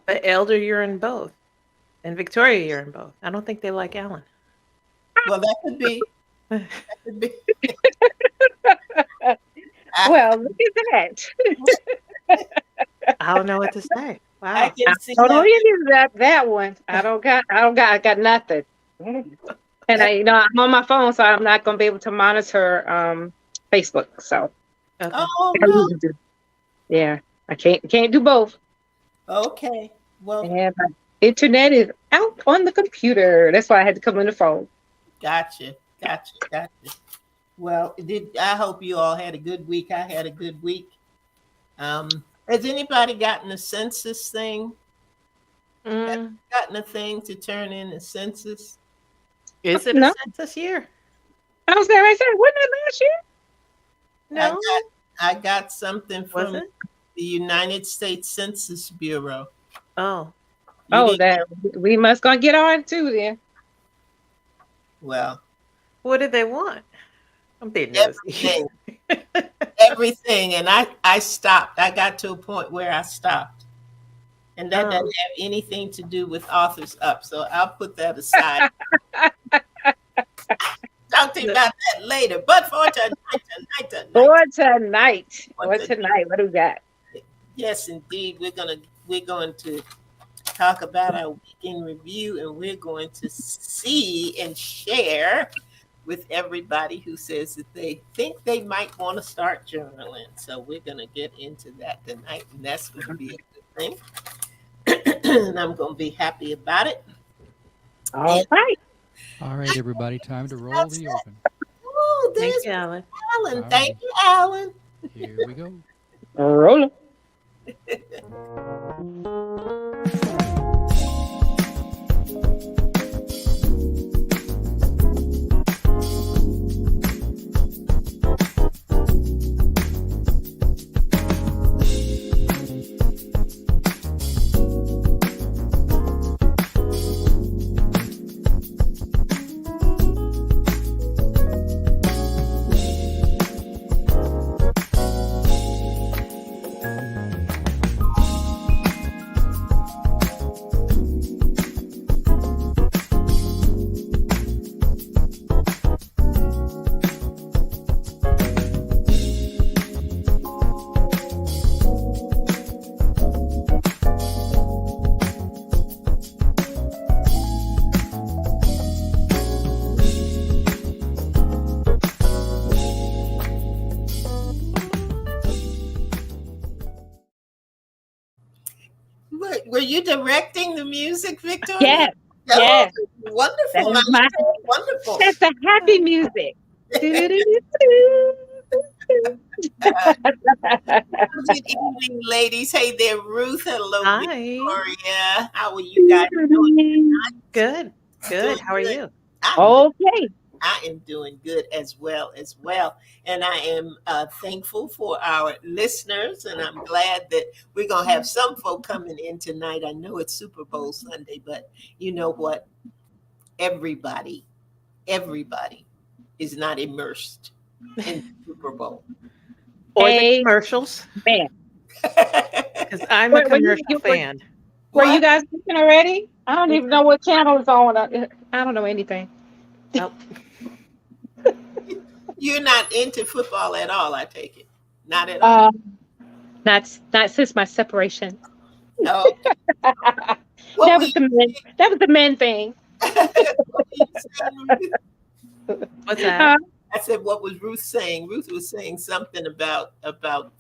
But Elder, you're in both. And Victoria, you're in both. I don't think they like Alan. Well, that could be. I That could be. I, Well, look at that. don't know what to say. I Wow. can I see don't know that. any of that one. I got nothing. And I'm on my phone, so I'm not gonna be able to monitor Facebook. So Okay. Oh no. yeah, I can't do both. Okay. Well, And my internet is out on the computer. That's why I had to come on the phone. gotcha. Well, I hope you all had a good week. I had a good week. Has anybody gotten a census thing? Mm, Gotten a thing to turn in a census? is it a No, census year? I was there. I said, wasn't it last year? No. I got something Was from it? the United States Census Bureau. Oh. You Oh, didn't- that we must gonna get on too then. Well, What did they want? I'm being nosy. everything, everything, and I stopped. I got to a point where I stopped, and that Oh. doesn't have anything to do with Authors Up. So I'll put that aside. Talk to you about that later. But for tonight. For tonight. For For tonight. What do we got? Yes, indeed. We're going to talk about our week in review, and we're going to see and share with everybody who says that they think they might want to start journaling. So we're going to get into that tonight, and that's going to be a good thing. And I'm going to be happy about it. All right. All right, everybody, time to roll the open. Oh, Thank there's you, Alan. Alan. All Thank you, Alan. Here we go. Roll. Were you directing the music, Victoria? Yes. Oh, Yes. wonderful. That is my- Wonderful. That's the happy music. Good evening, ladies. Hey there, Ruth. Hello, Hi. Victoria. How are you guys doing? Good. Good. How are good. you? Okay. I am doing good as well. And I am thankful for our listeners, and I'm glad that we're going to have some folk coming in tonight. I know it's Super Bowl Sunday, but you know what? Everybody is not immersed in the Super Bowl. Or the Hey. commercials. Man. Because I'm a Were you- commercial you- fan. Were you What? guys looking already? I don't even know what channel is on. I don't know anything. Oh, You're not into football at all, I take it. Not at all. Not since my separation. No. That was the men thing. what's that? I said, what was Ruth saying? Ruth was saying something about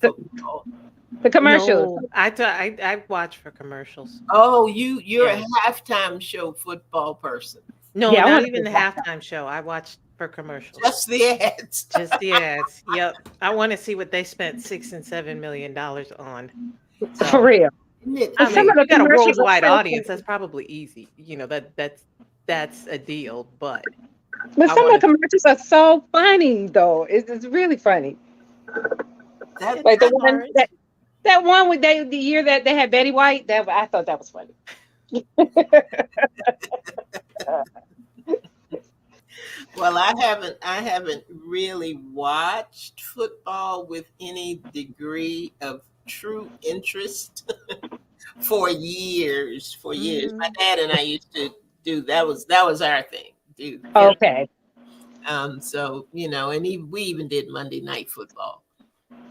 football. The commercials. No, I watch for commercials. Oh, you're Yeah. a halftime show football person. No, Yeah, I not wanna even the see that. halftime show. I watch for commercials. Just the ads. Just the ads. Yep. I want to see what they spent $6 and $7 million on. For real. Isn't it? I But some mean, of the you got a commercials are worldwide so audience. funny. That's probably easy. You know that's a deal. But But I some of wanna- the commercials are so funny, though. It's really funny. That- Like the Not one hard. that one with the year that they had Betty White. I thought that was funny. Well, I haven't really watched football with any degree of true interest for years. For years, my Mhm. dad and I used to do that. Was our thing. Do Okay. so and we even did Monday Night Football.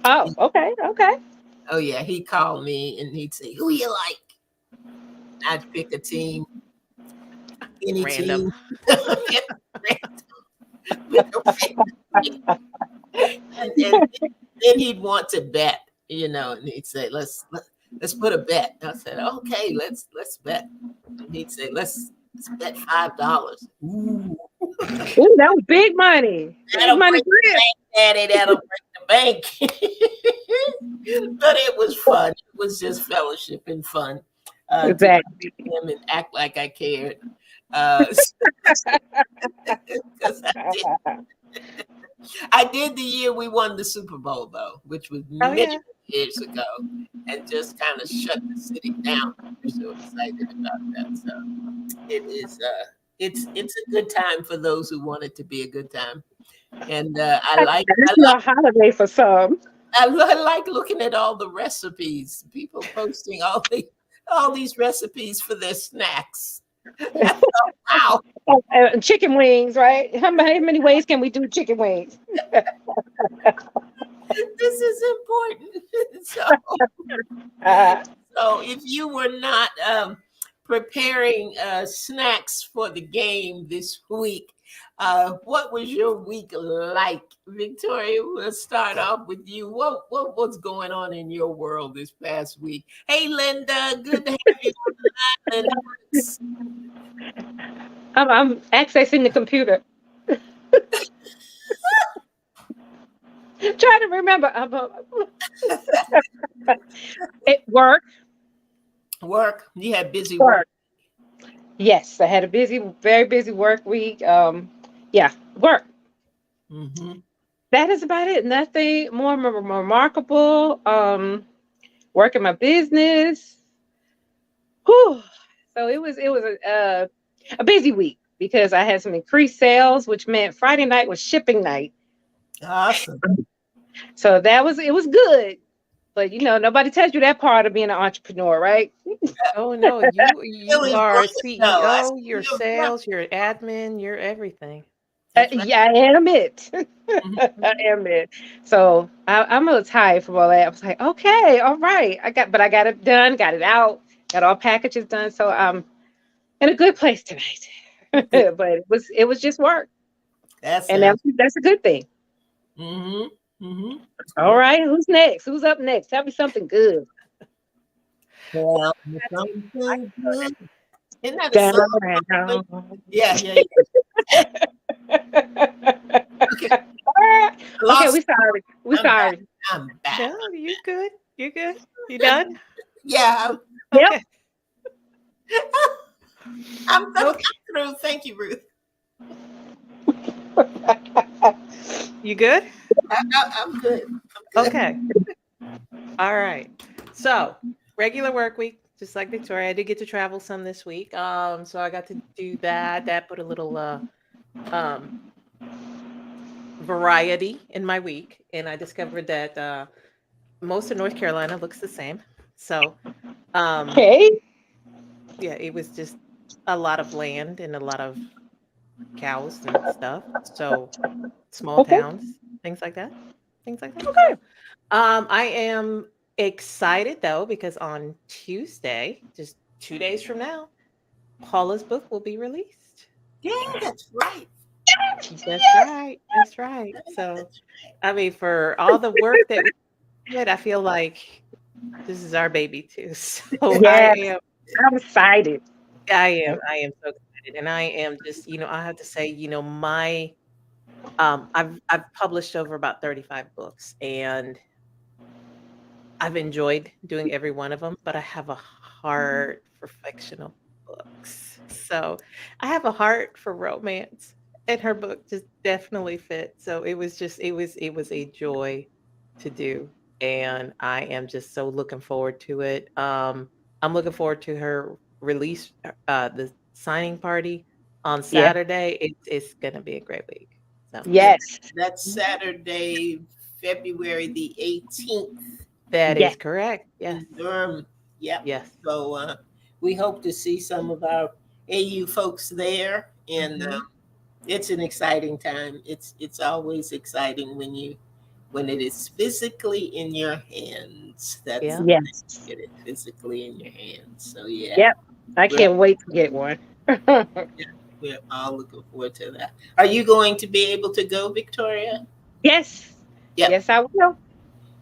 Oh, okay. Okay. Oh yeah, he called me and he'd say, "Who you like?" I'd pick a team, any Random. team. and then he'd want to bet, and he'd say, let's put a bet. I said, okay, let's bet. And he'd say, let's bet $5. Ooh, Ooh, that was big money. Big that'll money break the grip. bank, Daddy. That'll break the bank. But it was fun. It was just fellowship and fun. To Exactly. him and act like I cared. 'Cause I did the year we won the Super Bowl, though, which was Oh many yeah. years ago, and just kind of shut the city down. We're so excited about that. So it is. It's a good time for those who want it to be a good time, and I like That's no holiday for some. I like looking at all the recipes. People posting all these recipes for their snacks. I thought, wow, Oh, chicken wings, right? How many ways can we do chicken wings? this is important. So. Uh, So if you were not preparing snacks for the game this week, what was your week like? Victoria, we'll start off with you. What's going on in your world this past week? Hey, Linda, good to have you on the line. I'm accessing the computer. Trying to remember. It work. Work. You had busy work. Yes, I had a very busy work week. Yeah, work. Mm-hmm. That is about it. Nothing more remarkable. Working my business. Whew. So it was a busy week because I had some increased sales, which meant Friday night was shipping night. Awesome. So it was good. But nobody tells you that part of being an entrepreneur, right? Oh no, you Really are brought it though. I CEO, see your you brought sales, your admin, your everything. That's right. Yeah, I am it. Mhm. I am it. So I'm a little tired from all that. I was like, okay, all right. I got it done, got it out, got all packages done. So I'm in a good place tonight. Good. But it was just work, That and sounds. that's a good thing. Mm-hmm. Mm-hmm. All right, who's next? Who's up next? Tell me something good. Well, something good. Isn't that a Down, song? down. Yeah, yeah, yeah. Okay, Okay, lost. we sorry. We I'm back. sorry. I'm back. No, you good. You good. You done? Yeah, Yep. Okay. I'm Okay. through. Thank you, Ruth. You good? I'm good. I'm good. Okay. All right. So, regular work week, just like Victoria. I did get to travel some this week. So I got to do that. That put a little um variety in my week, and I discovered that most of North Carolina looks the same. So, um Okay. yeah, it was just a lot of land and a lot of cows and stuff. So, small Okay. towns, things like that. Things like that. Okay. So, I am excited though because on Tuesday, just 2 days from now, Paula's book will be released. Yeah, that's right. That's right. That's right. So, I mean, for all the work that we did, I feel like this is our baby too. So Yeah, I'm excited. I am so excited, and I am just, I have to say, my, I've published over about 35 books, and I've enjoyed doing every one of them, but I have a heart for fictional books. So I have a heart for romance, and her book just definitely fit. So it was a joy to do, and I am just so looking forward to it. I'm looking forward to her release, the signing party on Yeah. Saturday. It's gonna be a great week. So Yes. That's Saturday, February the 18th that Yes. is correct. Yes. in Durham. Yep. Yes. So we hope to see some of our AU folks there, and Mhm. it's an exciting time. It's always exciting when it is physically in your hands. That's Yeah. the Yes. get it physically in your hands. So yeah, Yep. I we're, can't wait to get one. we're all looking forward to that. Are you going to be able to go, Victoria? Yes. Yep. Yes, I will.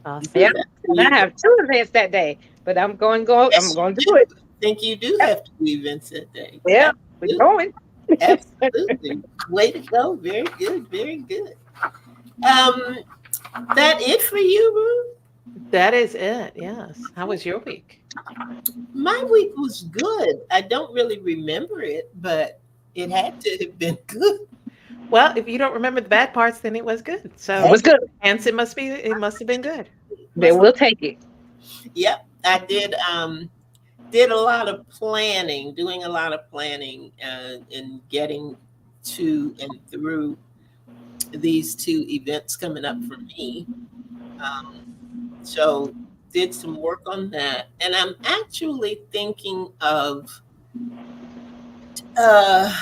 Awesome. Yep. Because And I have two events that day, but I'm yes, I'm going to you do it. do. I think you do Yep. have to do events that day. Yep. We're Absolutely. going. Absolutely. Way to go. Very good. Very good. Um, that it for you, Ruth? That is it. Yes. How was your week? My week was good. I don't really remember it, but it had to have been good. Well, if you don't remember the bad parts, then it was good. It So was good. hence it must have been good. Then we'll take it. Yep, I did a lot of planning, doing a lot of planning, and getting to and through these two events coming up for me. So did some work on that, and I'm actually thinking of uh,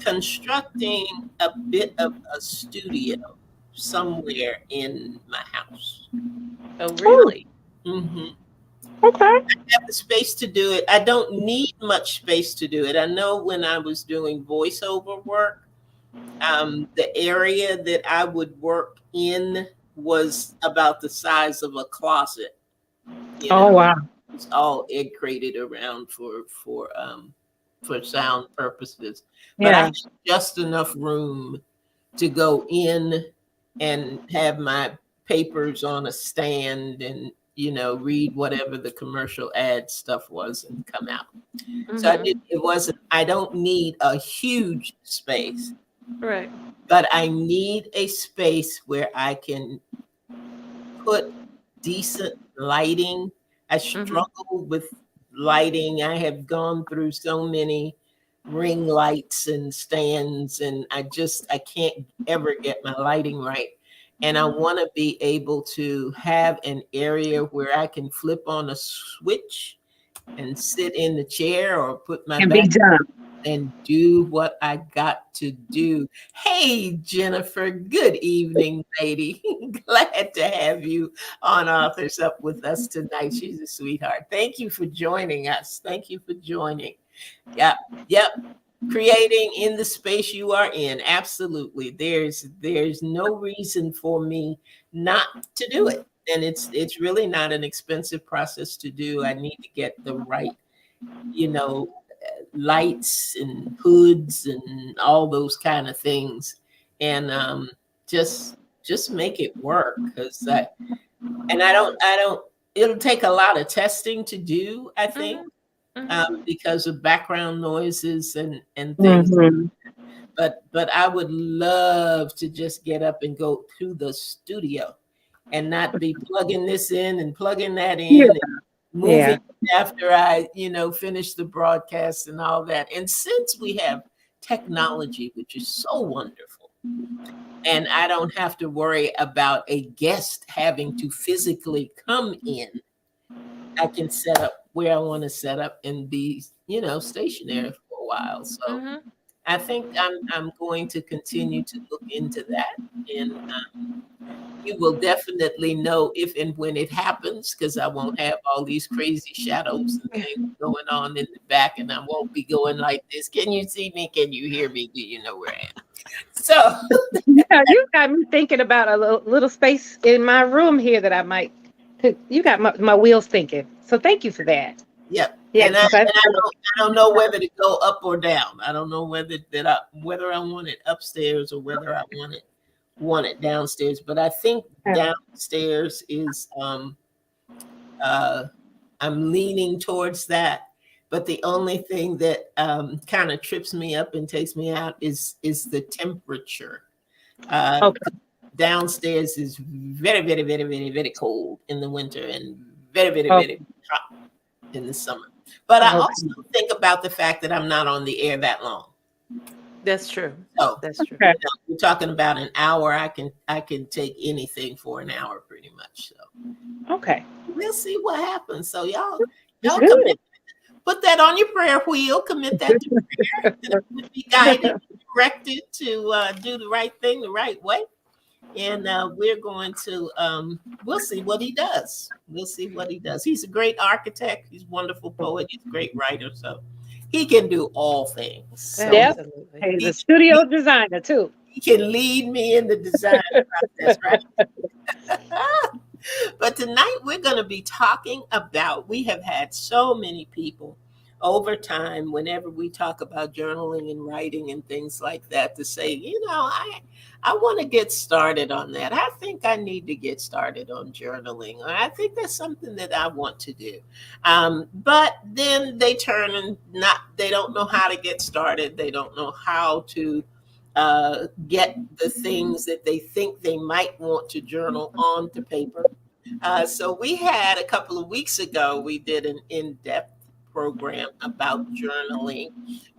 constructing a bit of a studio somewhere in my house. Oh, really? Hmm Okay. Have the space to do it. I don't need much space to do it. I know when I was doing voiceover work, the area that I would work in was about the size of a closet. You Oh know, wow. it's all egg crated around for sound purposes. But I Yeah. have just enough room to go in and have my papers on a stand and read whatever the commercial ad stuff was and come out. So Mhm. it wasn't, I don't need a huge space, Right. but I need a space where I can put decent lighting. I Mhm. struggle with lighting. I have gone through so many ring lights and stands, and I can't ever get my lighting right. And I want to be able to have an area where I can flip on a switch and sit in the chair or put my And be back done. and do what I got to do. Hey, Jennifer, good evening, lady. Glad to have you on Authors Up with us tonight. She's a sweetheart. Thank you for joining us. Thank you for joining. Yep, yep. Creating in the space you are in. Absolutely. There's no reason for me not to do it. And it's really not an expensive process to do. I need to get the right, you know, lights and hoods and all those kind of things, and just make it work. I don't. It'll take a lot of testing to do, I think, Mhm. Mhm. because of background noises and things. Mhm. But I would love to just get up and go to the studio and not be plugging this in and plugging that Yeah. in and moving Yeah. after I, finish the broadcast and all that. And since we have technology, which is so wonderful, and I don't have to worry about a guest having to physically come in, I can set up where I want to set up and be, stationary for a while. So Mhm. I think I'm going to continue to look into that, and you will definitely know if and when it happens, because I won't have all these crazy shadows and things going on in the back, and I won't be going like this. Can you see me? Can you hear me? Do you know where I am? So, Yeah, you got me thinking about a little space in my room here that I might. You got my wheels thinking. So thank you for that. yeah, Yeah, and I, and 'cause I, I don't know whether to go up or down. I don't know whether I want it upstairs or whether I want it downstairs. But I think downstairs is uh I'm leaning towards that. But the only thing that kind of trips me up and takes me out is the temperature. Uh, okay. Downstairs is very, very, very, very, very cold in the winter and very, very, Okay. very hot in the summer. But I Okay. also think about the fact that I'm not on the air that long. That's true. So That's true. Okay. we're talking about an hour. I can take anything for an hour pretty much. So Okay. we'll see what happens. So It's y'all good. put that on your prayer wheel, commit that to prayer, that you would be guided, directed to do the right thing the right way. And we're going to, we'll see what he does. We'll see what he does. He's a great architect. He's a wonderful poet. He's a great writer. So he can do all things. So Yep. Absolutely. He's he, a studio designer too. he can lead me in the design process, right? But tonight we're going to be talking about, we have had so many people over time, whenever we talk about journaling and writing and things like that, to say, I want to get started on that. I think I need to get started on journaling. Or I think that's something that I want to do. But then they turn and they don't know how to get started. They don't know how to get the things that they think they might want to journal onto paper. So we had a couple of weeks ago, we did an in-depth program about journaling.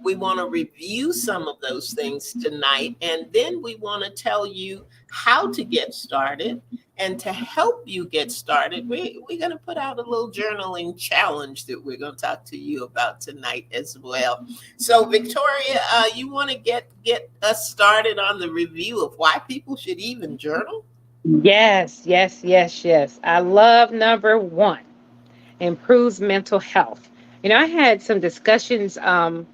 We want to review some of those things tonight, and then we want to tell you how to get started. And to help you get started, we're going to put out a little journaling challenge that we're going to talk to you about tonight as well. So Victoria, you want to get us started on the review of why people should even journal? Yes, yes, yes, yes. I love number one, improves mental health. I had some discussions more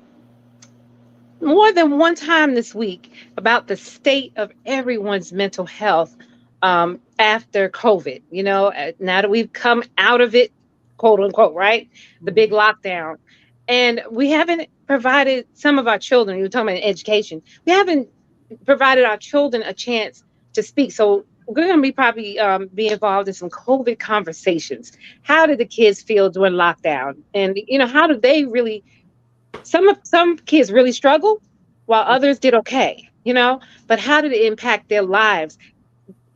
than one time this week about the state of everyone's mental health after COVID. Now that we've come out of it, quote unquote, right? The big lockdown. And we haven't provided some of our children, you were talking about education, we haven't provided our children a chance to speak. So we're going to be probably be involved in some COVID conversations. How did the kids feel during lockdown? And, how do they really, some kids really struggle while others did okay, but how did it impact their lives?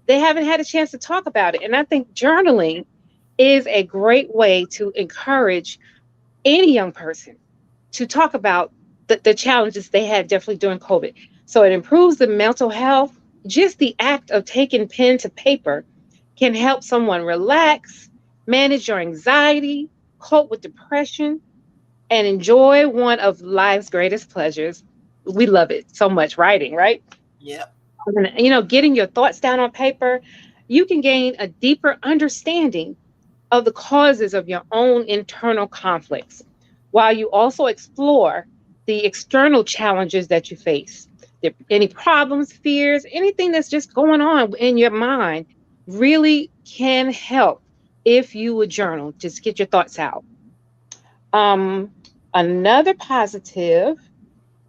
They haven't had a chance to talk about it. And I think journaling is a great way to encourage any young person to talk about the challenges they had definitely during COVID. So it improves the mental health. Just the act of taking pen to paper can help someone relax, manage your anxiety, cope with depression, and enjoy one of life's greatest pleasures. We love it so much, writing, right? Yep. And, getting your thoughts down on paper, you can gain a deeper understanding of the causes of your own internal conflicts, while you also explore the external challenges that you face. Any problems, fears, anything that's just going on in your mind really can help if you would journal. Just get your thoughts out. Um, Another positive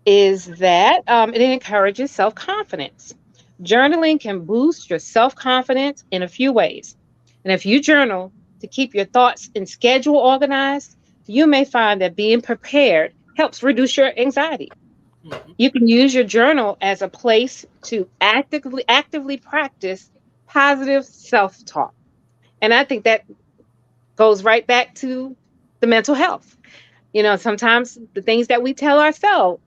is that it encourages self confidence. Journaling can boost your self confidence in a few ways. And if you journal to keep your thoughts and schedule organized, you may find that being prepared helps reduce your anxiety. Mhm. You can use your journal as a place to actively practice positive self talk. And I think that goes right back to the mental health. Sometimes the things that we tell ourselves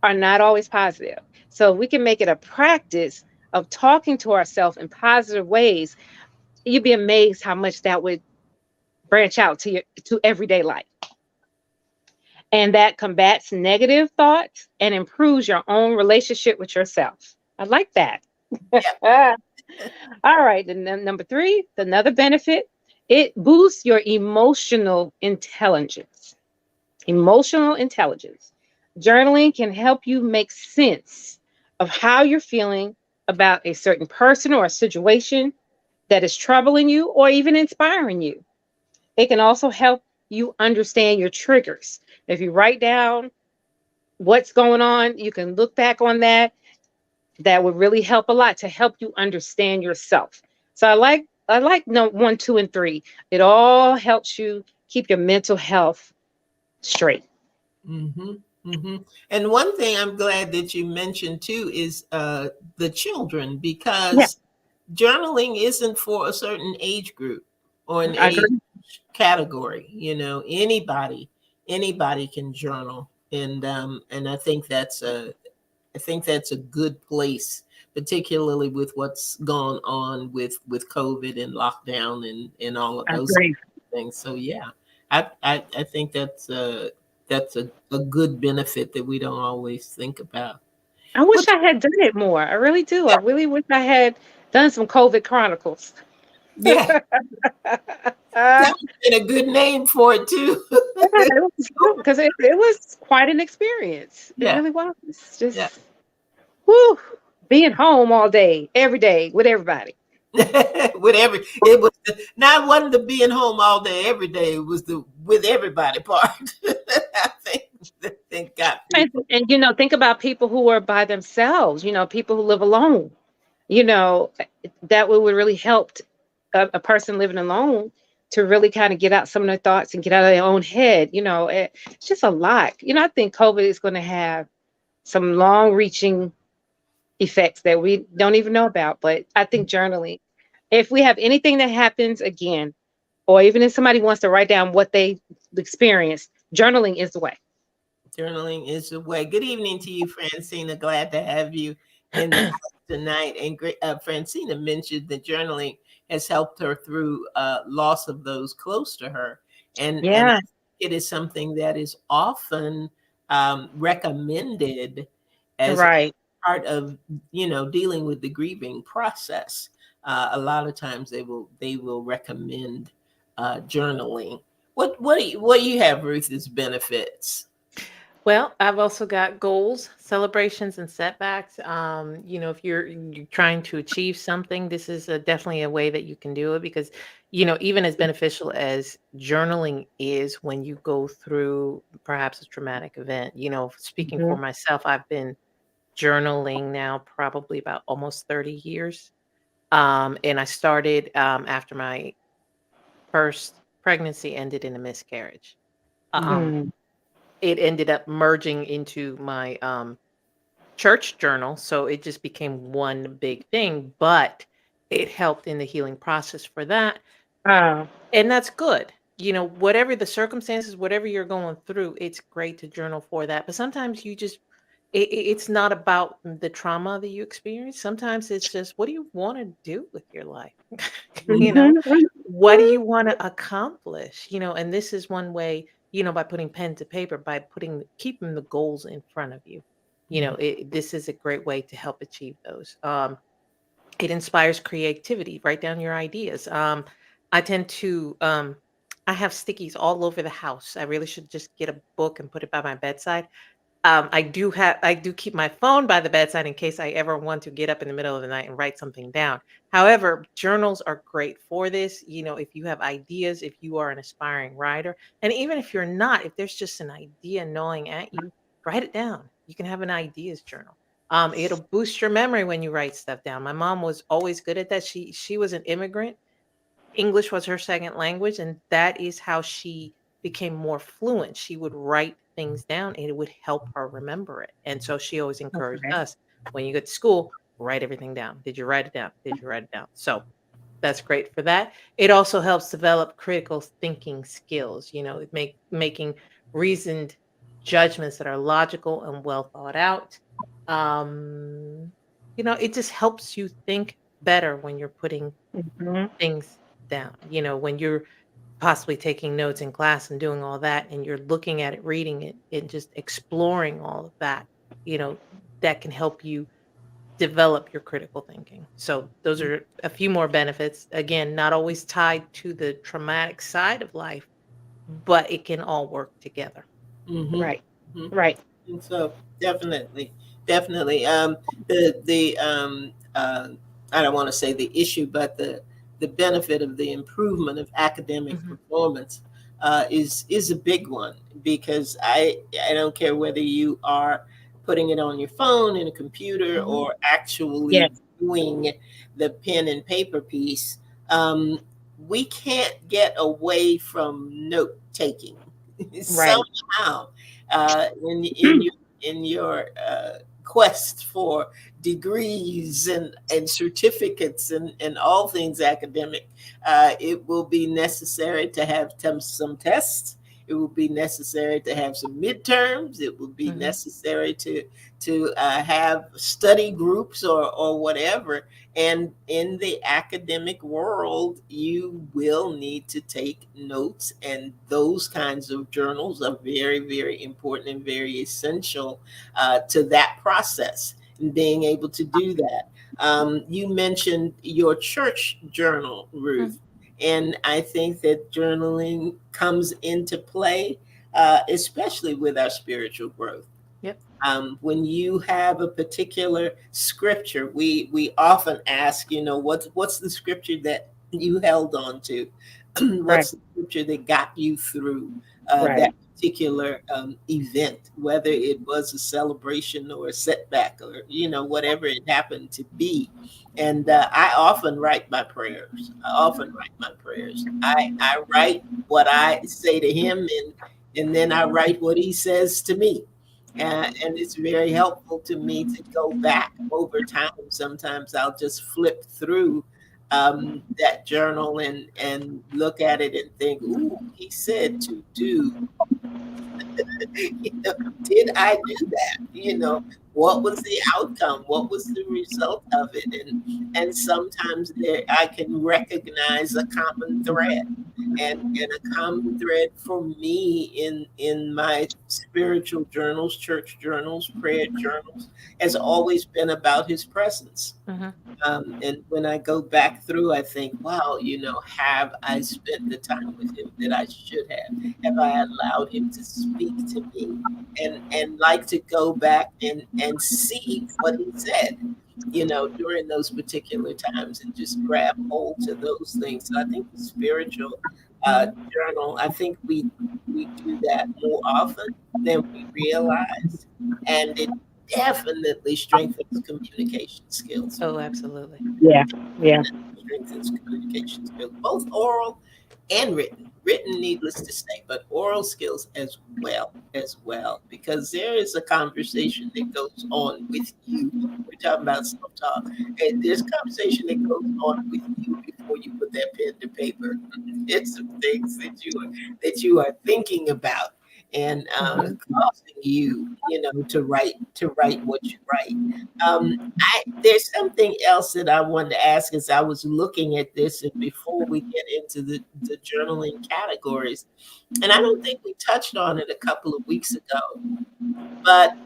are not always positive. So we can make it a practice of talking to ourselves in positive ways. You'd be amazed how much that would branch out to everyday life. And that combats negative thoughts and improves your own relationship with yourself. I like that. All right. And then number three, another benefit, it boosts your emotional intelligence. Emotional intelligence. Journaling can help you make sense of how you're feeling about a certain person or a situation that is troubling you or even inspiring you. It can also help you understand your triggers. If you write down what's going on, you can look back on that. That would really help a lot to help you understand yourself. So I like no 1, 2, and 3. It all helps you keep your mental health straight. Mm-hmm. Mm-hmm. And one thing I'm glad that you mentioned too is the children, Yeah, because journaling isn't for a certain age group or an I age agree. category. Anybody can journal, and I think that's I think that's a good place, particularly with what's gone on with COVID and lockdown and all of I those agree. things. So yeah, I think that's a good benefit that we don't always think about. I wish What? I had done it more. I really do. I really wish I had done some COVID Chronicles. Yeah, that would have been a good name for it too. Because it was quite an experience. It Yeah, really was. yeah. Just whew, being home all day, every day with everybody. It was not one the being home all day every day. It was the with everybody part. I think got people. And think about people who are by themselves, people who live alone. That would really help a person living alone to really kind of get out some of their thoughts and get out of their own head. It's just a lot. I think COVID is going to have some long reaching effects that we don't even know about. But I think journaling, if we have anything that happens again, or even if somebody wants to write down what they experienced, journaling is the way. Journaling is the way. Good evening to you, Francina. Glad to have you in the house tonight. And Francina mentioned that journaling has helped her through loss of those close to her, and Yeah, it is something that is often recommended as right. part of dealing with the grieving process. A lot of times they will recommend journaling. What do you have, Ruth, as benefits? Well, I've also got goals, celebrations, and setbacks. If you're trying to achieve something, this is definitely a way that you can do it because, even as beneficial as journaling is when you go through perhaps a traumatic event, speaking for Mhm. myself, I've been journaling now probably about almost 30 years. And I started after my first pregnancy ended in a miscarriage. Um, Mm. it ended up merging into my church journal. So it just became one big thing, but it helped in the healing process for that. Wow. And that's good. Whatever the circumstances, whatever you're going through, it's great to journal for that. But sometimes it's not about the trauma that you experience. Sometimes it's just, what do you want to do with your life? you know, Mhm. what do you want to accomplish? And this is one way, by putting pen to paper, by keeping the goals in front of you. This is a great way to help achieve those. It inspires creativity. Write down your ideas. I tend to, I have stickies all over the house. I really should just get a book and put it by my bedside. I do keep my phone by the bedside in case I ever want to get up in the middle of the night and write something down. However, journals are great for this. If you have ideas, if you are an aspiring writer, and even if you're not, if there's just an idea gnawing at you, write it down. You can have an ideas journal. It'll boost your memory when you write stuff down. My mom was always good at that. She was an immigrant. English was her second language, and that is how she became more fluent. She would write things down and it would help her remember it. And so she always encouraged Okay. us, when you get to school, write everything down. Did you write it down? Did you write it down? So that's great for that. It also helps develop critical thinking skills, making reasoned judgments that are logical and well thought out. It just helps you think better when you're putting Mhm. things down. When you're possibly taking notes in class and doing all that, and you're looking at it, reading it, and just exploring all of that, you know, that can help you develop your critical thinking. So those are a few more benefits. Again, not always tied to the traumatic side of life, but it can all work together. Mm-hmm. Right. Mm-hmm. Right. And so definitely. The I don't want to say the issue, but the benefit of the improvement of academic Mhm. performance is a big one, because I don't care whether you are putting it on your phone, in a computer, Mhm. or actually Yes. doing the pen and paper piece. Um, we can't get away from note taking Right. somehow in your quest for degrees and certificates and all things academic. It will be necessary to have some tests, It will be necessary to have some midterms. It will be necessary to have study groups or whatever. And in the academic world, you will need to take notes, and those kinds of journals are very, very important and very essential to that process and being able to do that. You mentioned your church journal, Ruth, and I think that journaling comes into play, especially with our spiritual growth. Yep. When you have a particular scripture, we often ask, what's the scripture that you held on to? What's the scripture that got you through that particular event, whether it was a celebration or a setback or whatever it happened to be. And I often write my prayers. I write what I say to him, and then I write what he says to me. And it's very helpful to me to go back over time. Sometimes I'll just flip through that journal and look at it and think, ooh, he said to do. Did I do that? What was the outcome? What was the result of it? And sometimes I can recognize a common thread. And a common thread for me in my spiritual journals, church journals, prayer journals, has always been about his presence. And when I go back through, I think, wow, have I spent the time with him that I should have? Have I allowed him to speak to me? And like to go back and see what he said, during those particular times, and just grab hold to those things. So I think the spiritual journal, I think we do that more often than we realize. And it definitely strengthens communication skills. Oh, absolutely. Yeah. Strengthens communication skills, both oral and written. Written, needless to say, but oral skills as well, because there is a conversation that goes on with you. We're talking about self-talk, and there's a conversation that goes on with you before you put that pen to paper. It's some things that you are thinking about, and causing you, to write what you write. There's something else that I wanted to ask as I was looking at this, and before we get into the journaling categories, and I don't think we touched on it a couple of weeks ago, but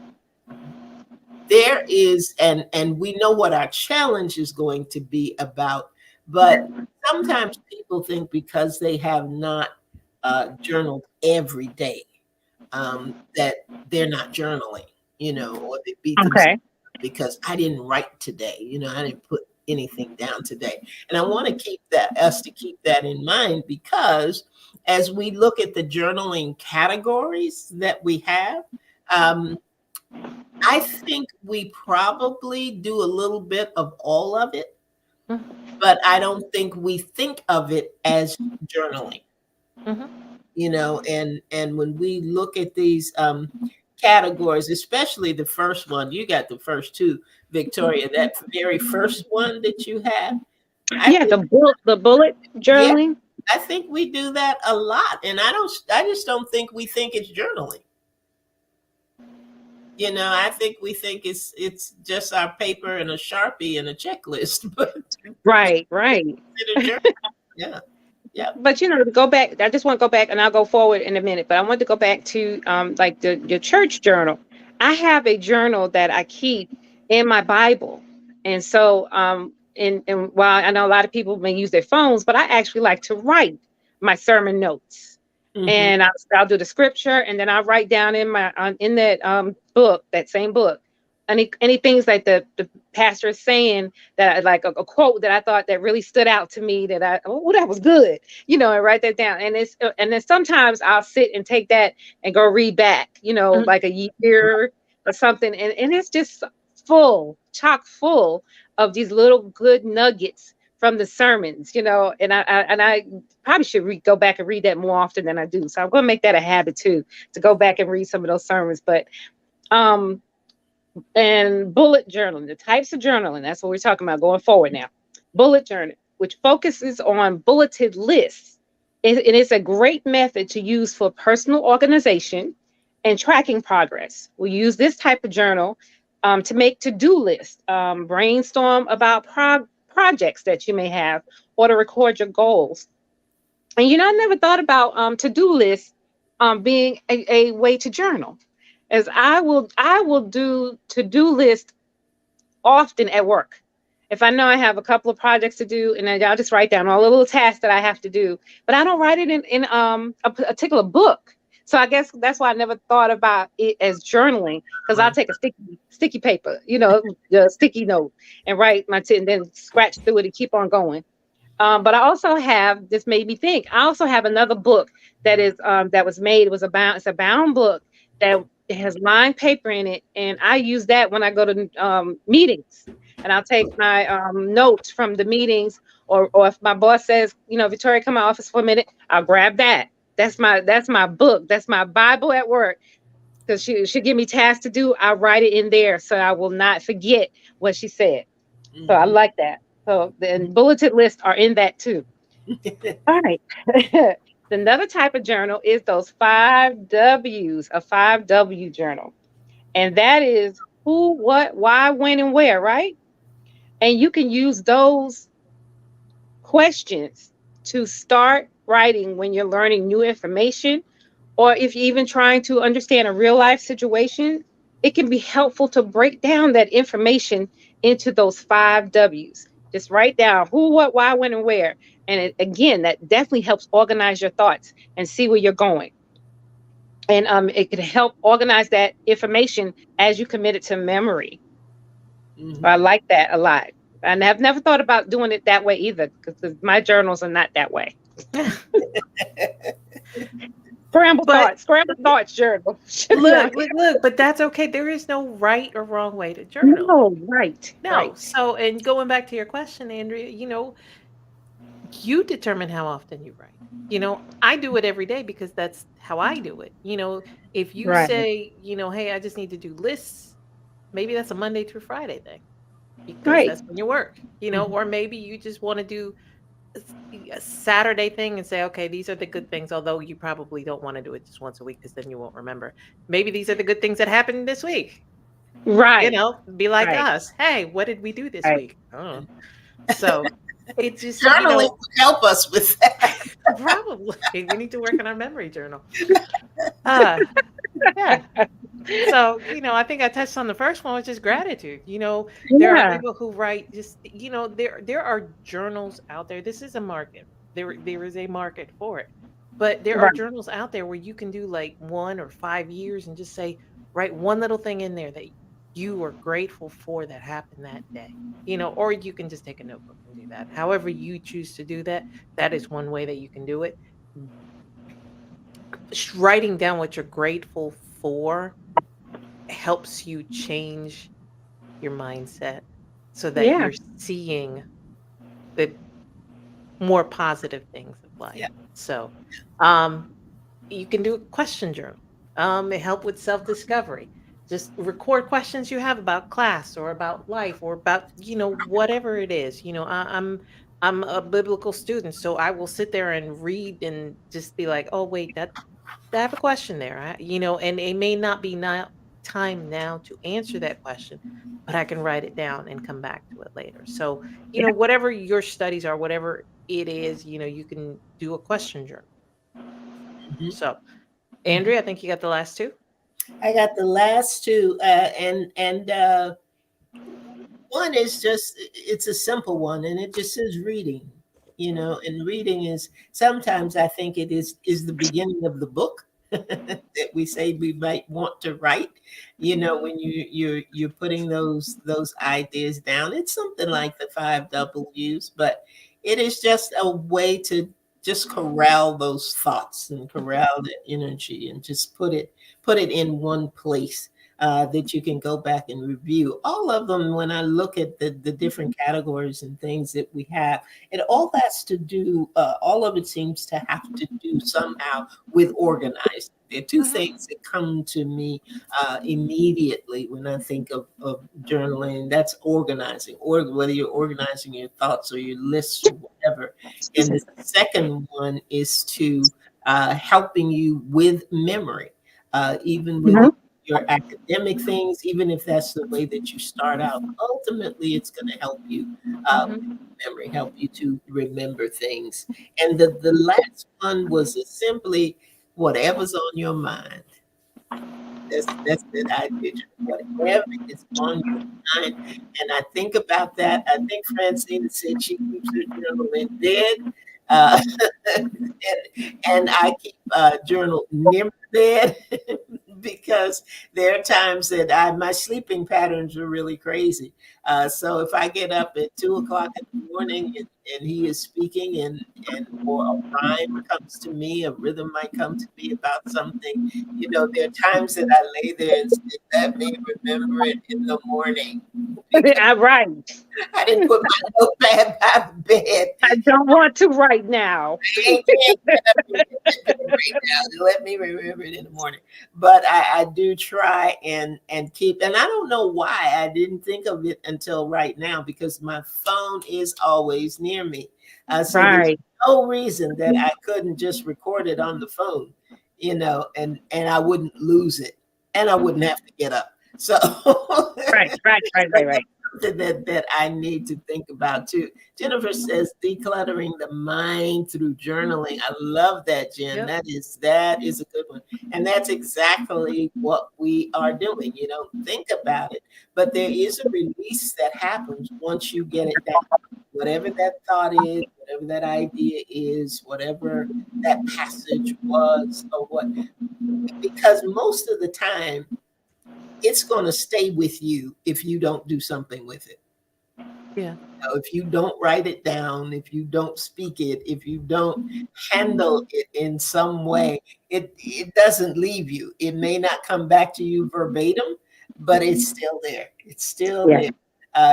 there is, and we know what our challenge is going to be about, but sometimes people think because they have not journaled every day, that they're not journaling, or they beat themselves because I didn't write today, I didn't put anything down today. And I want to keep that in mind, because as we look at the journaling categories that we have, I think we probably do a little bit of all of it, but I don't think we think of it as journaling. And when we look at these categories, especially the first one, you got the first two, Victoria, that very first one that you have. The bullet journaling. Yeah, I think we do that a lot, and I just don't think we think it's journaling. I think we think it's just our paper and a Sharpie and a checklist, but Right. Yeah. Yeah. But to go back, I just want to go back, and I'll go forward in a minute, but I want to go back to like your church journal. I have a journal that I keep in my Bible. And so and while I know a lot of people may use their phones, but I actually like to write my sermon notes. And I'll do the scripture, and then I'll write down in that book, that same book, any things like the pastor is saying, that like a quote that I thought that really stood out to me, that that was good, and write that down. And then sometimes I'll sit and take that and go read back, like a year or something, and it's just chock full of these little good nuggets from the sermons, and I probably should go back and read that more often than I do. So I'm going to make that a habit too, to go back and read some of those sermons. But and bullet journaling, the types of journaling, that's what we're talking about going forward now. Bullet journal, which focuses on bulleted lists It is a great method to use for personal organization and tracking progress. We use this type of journal to make to-do lists, brainstorm about projects that you may have, or to record your goals. And I never thought about to-do lists being a way to journal, as I will do to-do list often at work. If I know I have a couple of projects to do, and then I'll just write down all the little tasks that I have to do, but I don't write it in a particular book. So I guess that's why I never thought about it as journaling, because I'll take a sticky paper, the sticky note, and write and then scratch through it and keep on going. But I also have, this made me think, I also have another book that was made. It's a bound book that has lined paper in it, and I use that when I go to meetings, and I'll take my notes from the meetings, or if my boss says, Victoria, come to my office for a minute, I'll grab that. That's my book. That's my Bible at work, because she give me tasks to do. I write it in there so I will not forget what she said. Mm-hmm. So I like that. So the bulleted lists are in that too. All right. Another type of journal is those 5 W's, a 5W journal. And that is who, what, why, when, and where, right? And you can use those questions to start writing when you're learning new information, or if you're even trying to understand a real life situation. It can be helpful to break down that information into those 5 W's. Just write down who, what, why, when, and where. And again, that definitely helps organize your thoughts and see where you're going. And it can help organize that information as you commit it to memory. Mm-hmm. I like that a lot. And I've never thought about doing it that way either, because my journals are not that way. Scrambled thoughts journal. Look, but that's okay. There is no right or wrong way to journal. No, right. No. Right. So, and going back to your question, Andrea, you determine how often you write. I do it every day because that's how I do it. If you say, hey, I just need to do lists, maybe that's a Monday through Friday thing, because that's when you work, or maybe you just want to do a Saturday thing and say, okay, these are the good things, although you probably don't want to do it just once a week, because then you won't remember. Maybe these are the good things that happened this week. Right. Be like us. Hey, what did we do this week? Oh. So it just journaling would help us with that. Probably. We need to work on our memory journal. Yeah. So, I think I touched on the first one, which is gratitude. There are people who write just, there are journals out there. This is a market. There is a market for it. But there are journals out there where you can do like 1 or 5 years and just write one little thing in there that you are grateful for that happened that day. Or you can just take a notebook and do that. However you choose to do that, that is one way that you can do it. Writing down what you're grateful for helps you change your mindset so that you're seeing the more positive things of life. Yeah. So you can do a question journal. It helps with self-discovery. Just record questions you have about class or about life or about, whatever it is. I'm a biblical student, so I will sit there and read and just be like, oh, wait, I have a question there, and it may not be time now to answer that question, but I can write it down and come back to it later. So, whatever your studies are, whatever it is, you can do a question journal. Mm-hmm. So, Andrea, I think you got the last 2. I got the last 2, and one is just, it's a simple one, and it just says reading, and reading is, sometimes I think it is the beginning of the book that we say we might want to write, when you're putting those ideas down. It's something like the 5 W's, but it is just a way to just corral those thoughts and corral the energy and just put it in one place that you can go back and review. All of them, when I look at the different categories and things that we have, and all that's to do, all of it seems to have to do somehow with organizing. There are two things that come to me immediately when I think of journaling. That's organizing, or whether you're organizing your thoughts or your lists or whatever. And the second one is to helping you with memory, even with Mhm. your academic things, even if that's the way that you start out. Ultimately, it's going to help you with memory, help you to remember things. And the last one was simply whatever's on your mind. That's it. I did whatever is on your mind. And I think about that. I think Francine said she keeps her journal in bed. Uh, and I keep a journal near my bed because there are times that my sleeping patterns are really crazy. So if I get up at 2 o'clock in the morning and he is speaking and or a rhyme comes to me, a rhythm might come to me about something, there are times that I lay there and say, let me remember it in the morning. Right. I didn't put my notepad by the bed. I don't want to right now. I can't get up and get that right now. Let me remember it in the morning. But I do try and keep, and I don't know why I didn't think of it until right now, because my phone is always near me. So there's Right. no reason that I couldn't just record it on the phone, and I wouldn't lose it, and I wouldn't have to get up. So Right. something that I need to think about too. Jennifer says decluttering the mind through journaling. I love that, Jen. Yep. That is a good one. And that's exactly what we are doing. Think about it. But there is a release that happens once you get it down. Whatever that thought is, whatever that idea is, whatever that passage was, or what, because most of the time it's going to stay with you if you don't do something with it. Yeah. If you don't write it down, if you don't speak it, if you don't handle it in some way, it doesn't leave you. It may not come back to you verbatim, but it's still there. It's still there.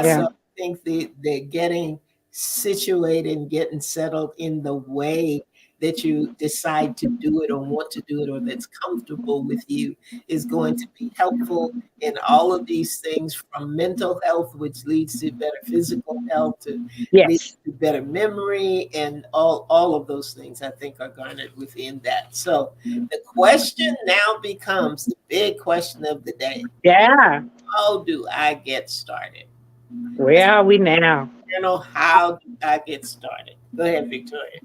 So I think they're getting situated and getting settled in the way that you decide to do it or want to do it, or that's comfortable with you, is going to be helpful in all of these things, from mental health, which leads to better physical health, to leads to better memory, and all of those things I think are garnered within that. So the question now becomes the big question of the day. Yeah. How do I get started? Where are we now? How do I get started? Go ahead, Victoria.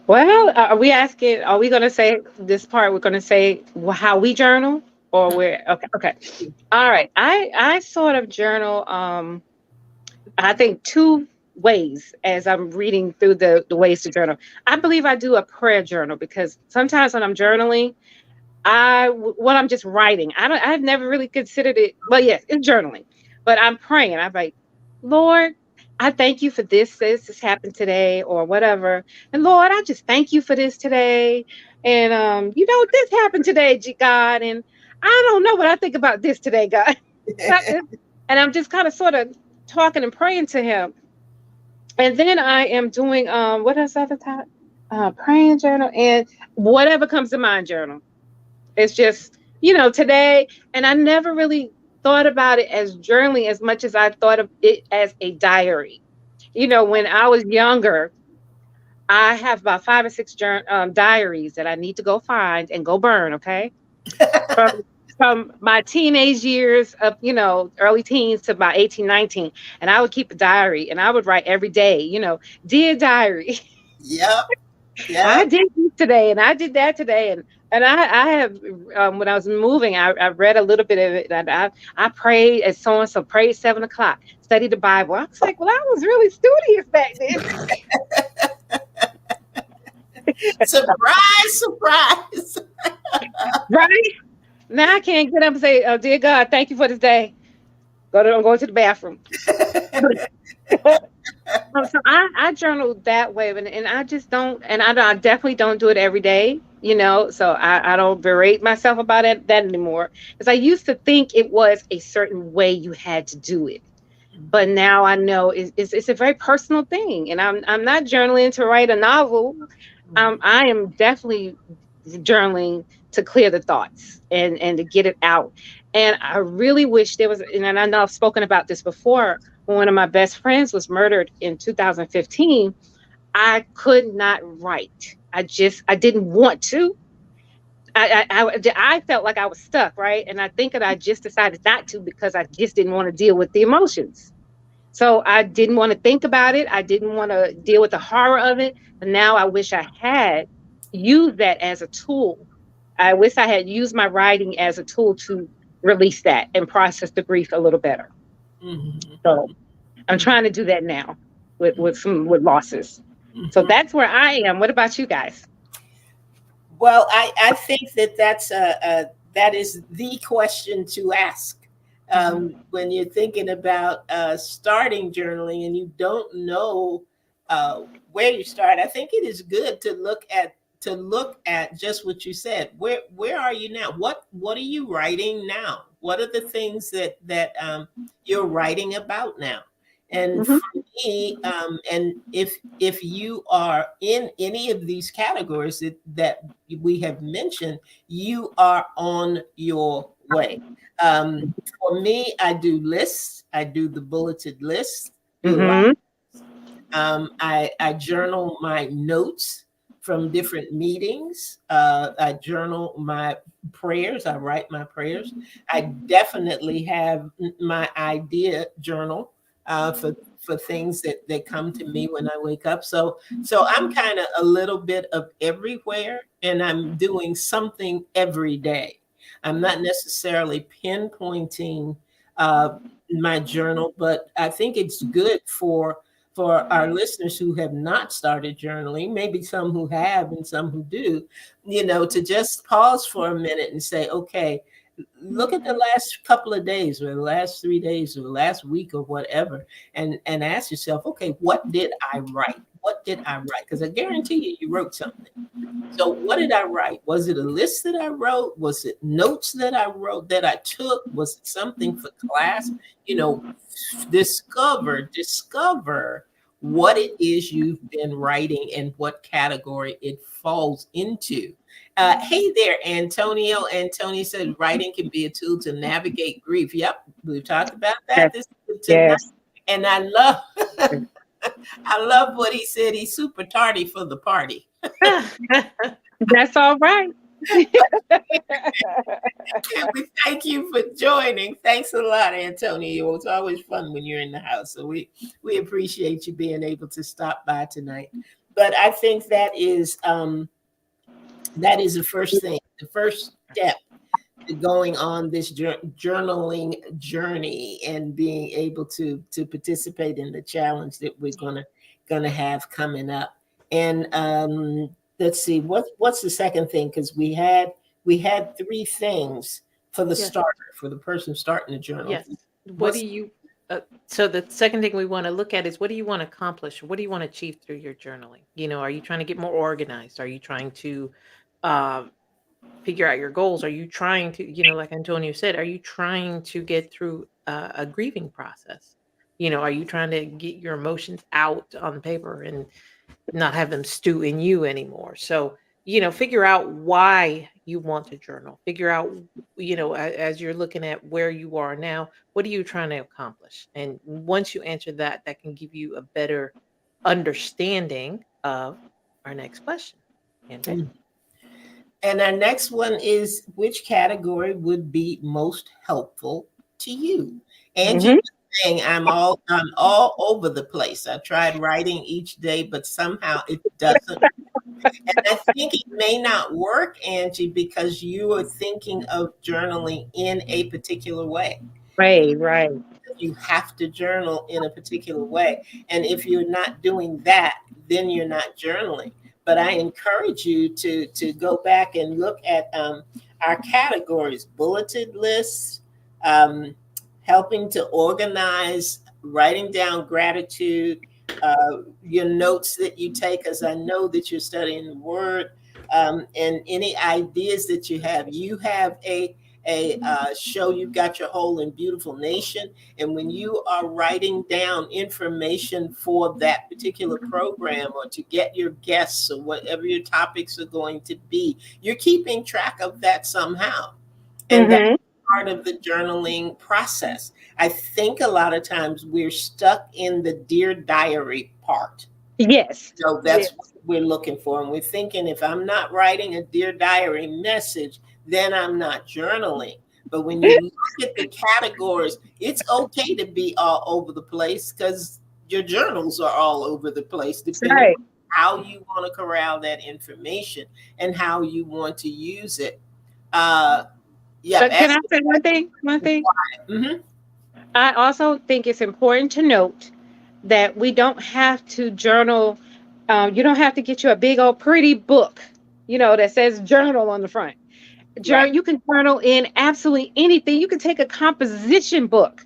Well, are we going to say this part? We're going to say how we journal, or where? Okay. All right. I sort of journal, I think, two ways as I'm reading through the ways to journal. I believe I do a prayer journal, because sometimes when I'm journaling, what I'm just writing, I've never really considered it. Well, yes, it's journaling, but I'm praying. I'm like, Lord, I thank you for this happened today, or whatever. And Lord, I just thank you for this today. And this happened today, God. And I don't know what I think about this today, God. And I'm just kind of sort of talking and praying to him. And then I am doing what else at the top? Praying journal and whatever comes to mind journal. It's just, today. And I never really thought about it as journaling as much as I thought of it as a diary. When I was younger, I have about 5 or 6 diaries that I need to go find and go burn. Okay. From, from my teenage years of, early teens to about 18, 19. And I would keep a diary and I would write every day, dear diary. Yep. I did this today and I did that today. And I have, when I was moving, I read a little bit of it, and I prayed as so-and-so, prayed 7 o'clock, studied the Bible. I was like, well, I was really studious back then. Surprise. Right? Now I can't get up and say, oh, dear God, thank you for this day. I'm going to the bathroom. So I journal that way, and I just don't, and I definitely don't do it every day, so I don't berate myself about that anymore, because I used to think it was a certain way you had to do it, but now I know it's a very personal thing, and I'm not journaling to write a novel. I am definitely journaling to clear the thoughts and to get it out. And I really wish there was, and I know I've spoken about this before, when one of my best friends was murdered in 2015, I could not write. I didn't want to. I felt like I was stuck, right? And I think that I just decided not to because I just didn't want to deal with the emotions. So I didn't want to think about it. I didn't want to deal with the horror of it. And now I wish I had used that as a tool. I wish I had used my writing as a tool to release that and process the grief a little better. Mhm. So I'm trying to do that now with losses. So that's where I am. What about you guys? Well, I think that is the question to ask when you're thinking about starting journaling and you don't know where you start. I think it is good to look at just what you said. Where are you now? What are you writing now? What are the things that you're writing about now? And Mhm. for me, and if you are in any of these categories that we have mentioned, you are on your way. For me, I do lists. I do the bulleted lists. Do a lot. Mhm. I journal my notes from different meetings. I journal my prayers. I write my prayers. I definitely have my idea journal for things that come to me when I wake up. So I'm kind of a little bit of everywhere, and I'm doing something every day. I'm not necessarily pinpointing my journal, but I think it's good for our listeners who have not started journaling, maybe some who have and some who do, to just pause for a minute and say, okay, look at the last couple of days or the last 3 days or the last week or whatever, and ask yourself, okay, what did I write? What did I write? Because I guarantee you wrote something. So what did I write? Was it a list that I wrote? Was it notes that I wrote that I took? Was it something for class? Discover what it is you've been writing and what category it falls into. Hey there, Antonio. Antonio said writing can be a tool to navigate grief. Yep, we've talked about that Yes. tonight. Yes. And I love I love what he said. He's super tardy for the party. That's all right. We thank you for joining. Thanks a lot, Antonio. It's always fun when you're in the house. So we appreciate you being able to stop by tonight. But I think that is the first thing, the first step to going on this journaling journey and being able to participate in the challenge that we're gonna have coming up. And let's see, what's the second thing? Because we had 3 things for the Yes. starter, for the person starting the journal. Yes. What What's- do you, so the second thing we want to look at is what do you want to accomplish? What do you want to achieve through your journaling? Are you trying to get more organized? Are you trying to uh, figure out your goals? Are you trying to, like Antonio said, are you trying to get through a grieving process? Are you trying to get your emotions out on paper and not have them stew in you anymore? So, figure out why you want to journal. Figure out, as you're looking at where you are now, what are you trying to accomplish? And once you answer that, that can give you a better understanding of our next question. And And our next one is, which category would be most helpful to you? Angie Mhm. was saying, I'm all over the place. I tried writing each day, but somehow it doesn't. And I think it may not work, Angie, because you are thinking of journaling in a particular way. Right. You have to journal in a particular way. And if you're not doing that, then you're not journaling. But I encourage you to go back and look at our categories: bulleted lists, helping to organize, writing down gratitude, your notes that you take, as I know that you're studying the word, and any ideas that you have. You have show You've Got Your Whole and Beautiful Nation. And when you are writing down information for that particular program, or to get your guests, or whatever your topics are going to be, you're keeping track of that somehow. And that's part of the journaling process. I think a lot of times we're stuck in the Dear Diary part. Yes. So that's what we're looking for. And we're thinking, if I'm not writing a Dear Diary message, then I'm not journaling. But when you look at the categories, it's okay to be all over the place, because your journals are all over the place, depending on how you want to corral that information and how you want to use it. But can I say one thing? Mm-hmm. I also think it's important to note that we don't have to journal. You don't have to get you a big old pretty book, that says journal on the front. You can journal in absolutely anything. You can take a composition book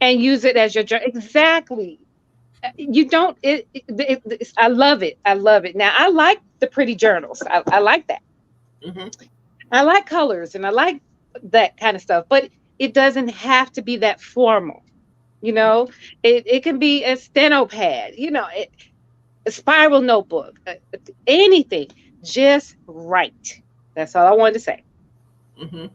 and use it as your journal. Exactly. You don't. I love it. I love it. Now, I like the pretty journals. I like that. Mm-hmm. I like colors and I like that kind of stuff, but it doesn't have to be that formal. It can be a steno pad, a spiral notebook, anything. Just write. That's all I wanted to say. Mm-hmm.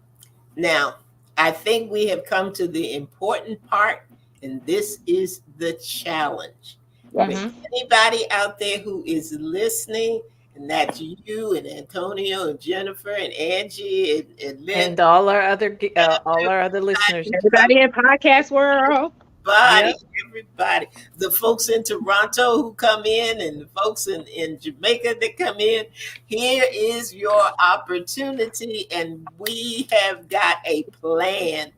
Now, I think we have come to the important part, and this is the challenge. Mm-hmm. Anybody out there who is listening, and that's you and Antonio and Jennifer and Angie and Lynn, and all our other listeners, everybody in podcast world, everybody, the folks in Toronto who come in, and the folks in Jamaica that come in, here is your opportunity, and we have got a plan.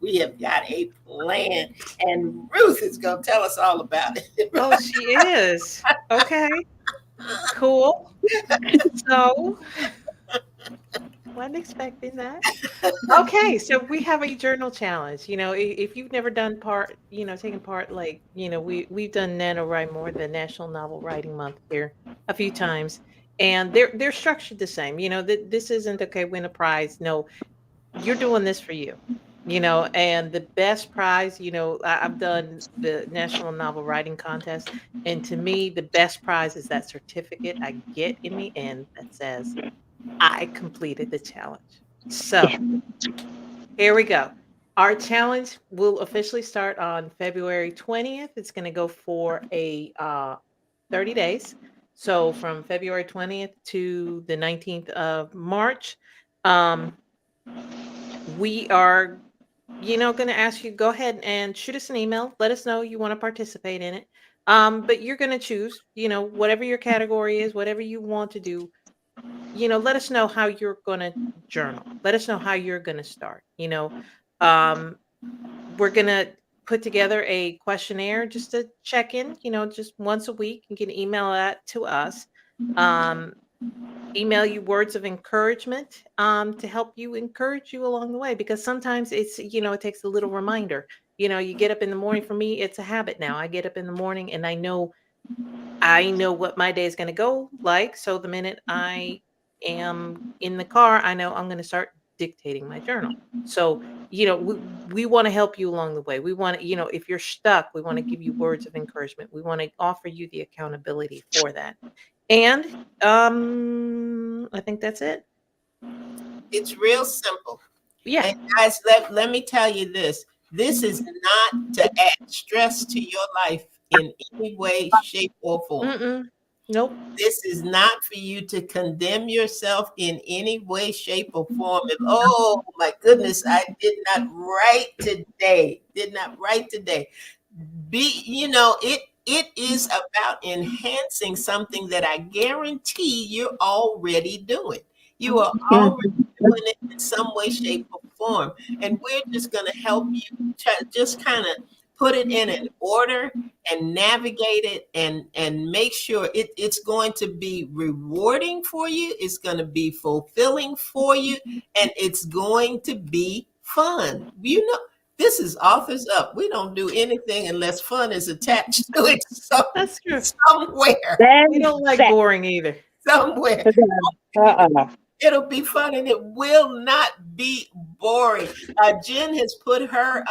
And Ruth is going to tell us all about it. Oh, she is. Okay. Cool. So, wasn't expecting that. Okay, so we have a journal challenge. If you've never done taken part, we've done NaNoWriMo, the National Novel Writing Month, here a few times, and they're structured the same. This isn't okay, win a prize. No, you're doing this for you. And the best prize, I've done the National Novel Writing Contest, and to me, the best prize is that certificate I get in the end that says I completed the challenge. So here we go. Our challenge will officially start on February 20th. It's going to go for a 30 days. So from February 20th to the 19th of March, we are going to ask you, go ahead and shoot us an email. Let us know you want to participate in it. But you're going to choose, whatever your category is, whatever you want to do. Let us know how you're going to journal. Let us know how you're going to start. We're going to put together a questionnaire just to check in, just once a week. You can email that to us. Email you words of encouragement to help encourage you along the way, because sometimes it's, it takes a little reminder. You get up in the morning. For me, it's a habit now. I get up in the morning and I know what my day is going to go like. So the minute I am in the car, I know I'm going to start dictating my journal. So, we want to help you along the way. We want to, if you're stuck, we want to give you words of encouragement. We want to offer you the accountability for that. And I think that's it. It's real simple. Yeah. And guys, let me tell you this. This is not to add stress to your life in any way, shape, or form. Nope. This is not for you to condemn yourself in any way, shape, or form. Oh my goodness, I did not write today. It is about enhancing something that I guarantee you're already doing. You are already doing it in some way, shape, or form. And we're just going to help you just kind of put it in an order and navigate it and make sure it's going to be rewarding for you. It's going to be fulfilling for you. And it's going to be fun. This is Authors Up. We don't do anything unless fun is attached to it. So that's true. Somewhere. We don't like boring either. Somewhere. It'll be fun and it will not be boring. Jen has put her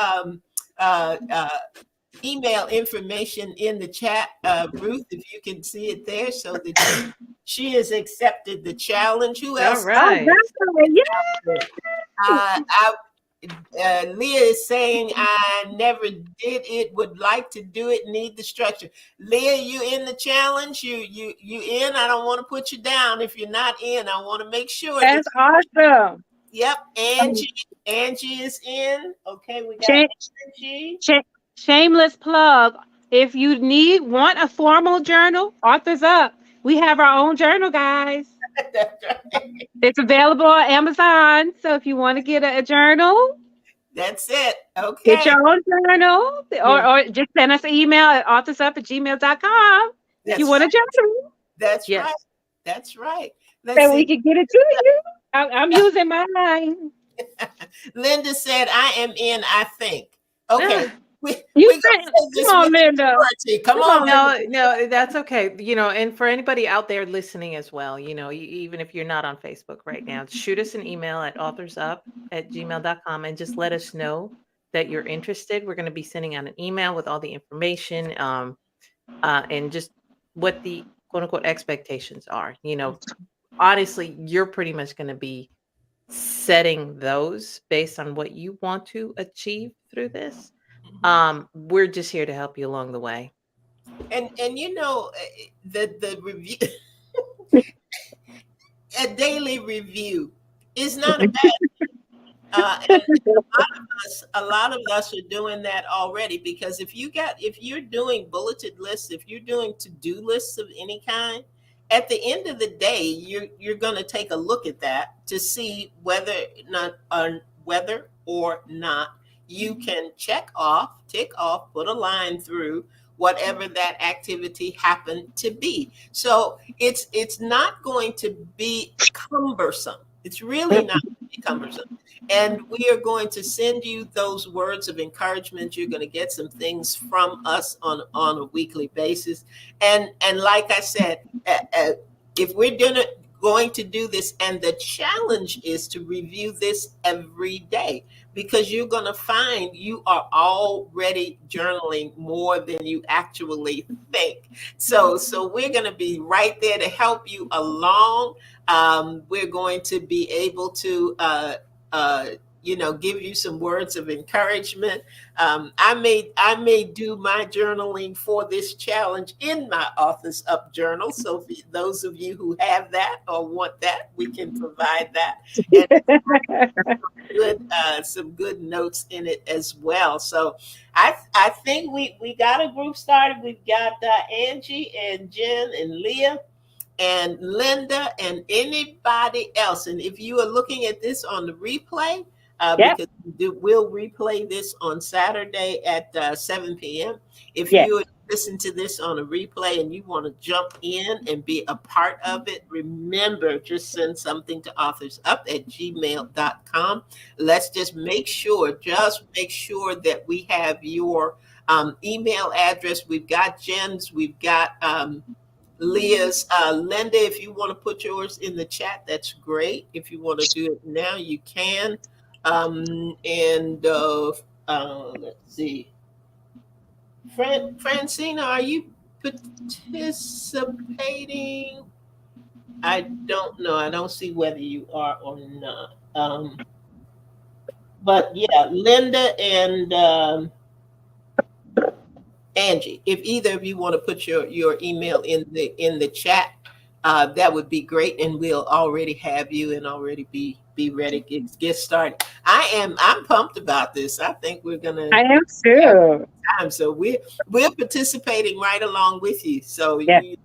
email information in the chat, Ruth, if you can see it there, so that she has accepted the challenge. Who All else? right. Leah is saying, I never did it, would like to do it, need the structure. Leah, you in the challenge? You in? I don't want to put you down. If you're not in, I want to make sure. That's awesome. Yep, Angie is in. Okay, we got Angie. Shameless plug. If you want a formal journal, Authors Up. We have our own journal, guys. That's right. It's available on Amazon. So if you want to get a journal, That's it. Okay. get your own journal, or just send us an email at authorsup@gmail.com. If you want a journal. That's Yes. right. That's right. So we can get it to you. I'm using mine. Linda said, I am in, I think. Okay. Come on, Linda. Come on. No, that's okay. And for anybody out there listening as well, even if you're not on Facebook right now, shoot us an email at authorsup@gmail.com and just let us know that you're interested. We're going to be sending out an email with all the information and just what the quote unquote expectations are. Honestly, you're pretty much going to be setting those based on what you want to achieve through this. We're just here to help you along the way. And the review, a daily review is not a bad thing. And a lot of us are doing that already, because if you're doing bulleted lists, if you're doing to-do lists of any kind, at the end of the day, you're going to take a look at that to see whether or not you can tick off, put a line through whatever that activity happened to be. So it's not going to be cumbersome. It's really not going to be cumbersome. And we are going to send you those words of encouragement. You're going to get some things from us on a weekly basis. And like I said, if we're going to do this, and the challenge is to review this every day, because you're going to find you are already journaling more than you actually think. So we're going to be right there to help you along. We're going to be able to give you some words of encouragement. I may do my journaling for this challenge in my Authors Up journal. So for those of you who have that or want that, we can provide that. And some good notes in it as well. So I think we got a group started. We've got Angie and Jen and Leah and Linda and anybody else. And if you are looking at this on the replay, because we'll replay this on Saturday at 7 p.m. If you listen to this on a replay and you want to jump in and be a part of it, remember, just send something to authorsup@gmail.com. Let's just make sure that we have your email address. We've got Jen's, we've got Leah's. Linda, if you want to put yours in the chat, that's great. If you want to do it now, you can. Let's see. Francina, are you participating? I don't know. I don't see whether you are or not. But yeah, Linda and Angie, if either of you want to put your email in the chat, that would be great, and we'll already have you and already be ready to get started. I'm pumped about this. I think we're gonna. I am too. So we're participating right along with you. So you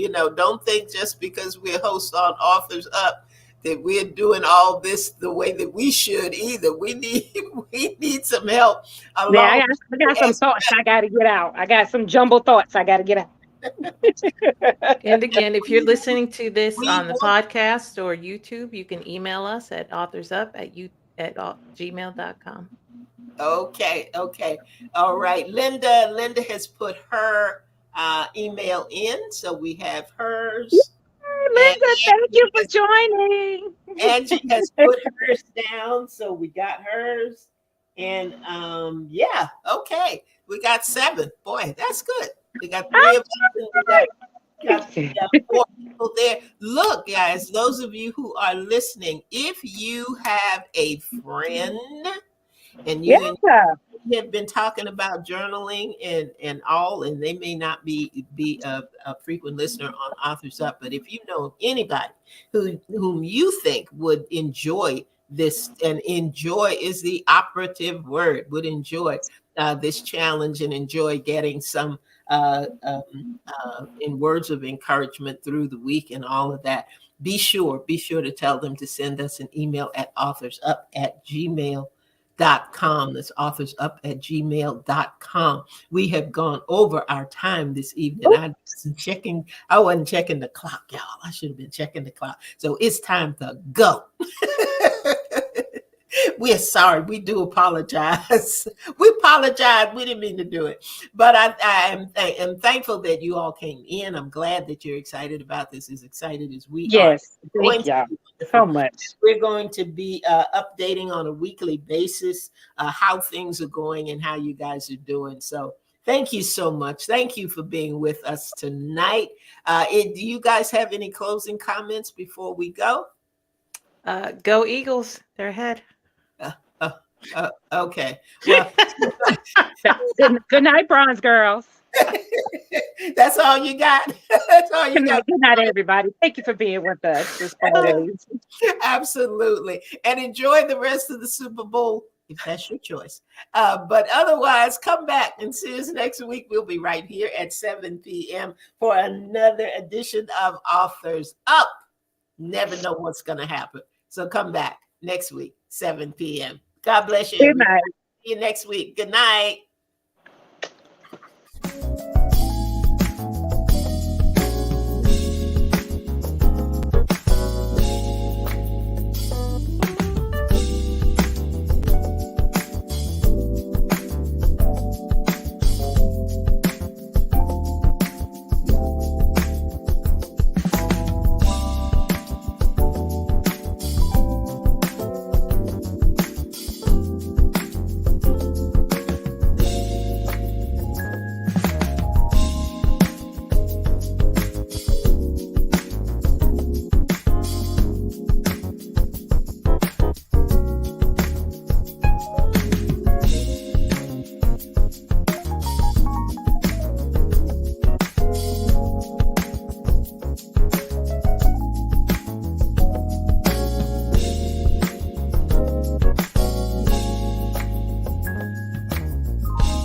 don't think just because we're hosts on Authors Up that we're doing all this the way that we should either. We need some help. I got some thoughts I got to get out. I got some jumble thoughts I got to get out. And again, if you're listening to this on the podcast or YouTube, you can email us at authorsup@gmail.com. Okay. All right. Linda has put her email in, so we have hers. Linda, thank you for joining. Angie has put hers down, so we got hers. And yeah, okay. We got 7. Boy, that's good. We got 3 of us and we got 4 people there. Look, guys, those of you who are listening, if you have a friend and you have been talking about journaling and all, and they may not be a frequent listener on Authors Up, but if you know anybody whom you think would enjoy this, and enjoy is the operative word, would enjoy this challenge and enjoy getting some in words of encouragement through the week and all of that, be sure to tell them to send us an email at authorsup@gmail.com. That's authorsup@gmail.com. We have gone over our time this evening. I wasn't checking the clock, y'all. I should have been checking the clock. So it's time to go. We're sorry. We do apologize. We apologize. We didn't mean to do it. But I am thankful that you all came in. I'm glad that you're excited about this, as excited as we are. Yes, thank y'all so much. We're going to be updating on a weekly basis how things are going and how you guys are doing. So thank you so much. Thank you for being with us tonight. Do you guys have any closing comments before we go? Go Eagles. They're ahead. Okay. Well, Good night, Bronze Girls. that's all you got. That's all you got. Good night, everybody. Thank you for being with us this always. Absolutely. And enjoy the rest of the Super Bowl, if that's your choice. But otherwise, come back and see us next week. We'll be right here at 7 p.m. for another edition of Authors Up. Never know what's going to happen. So come back next week, 7 p.m. God bless you. Good night. See you next week. Good night.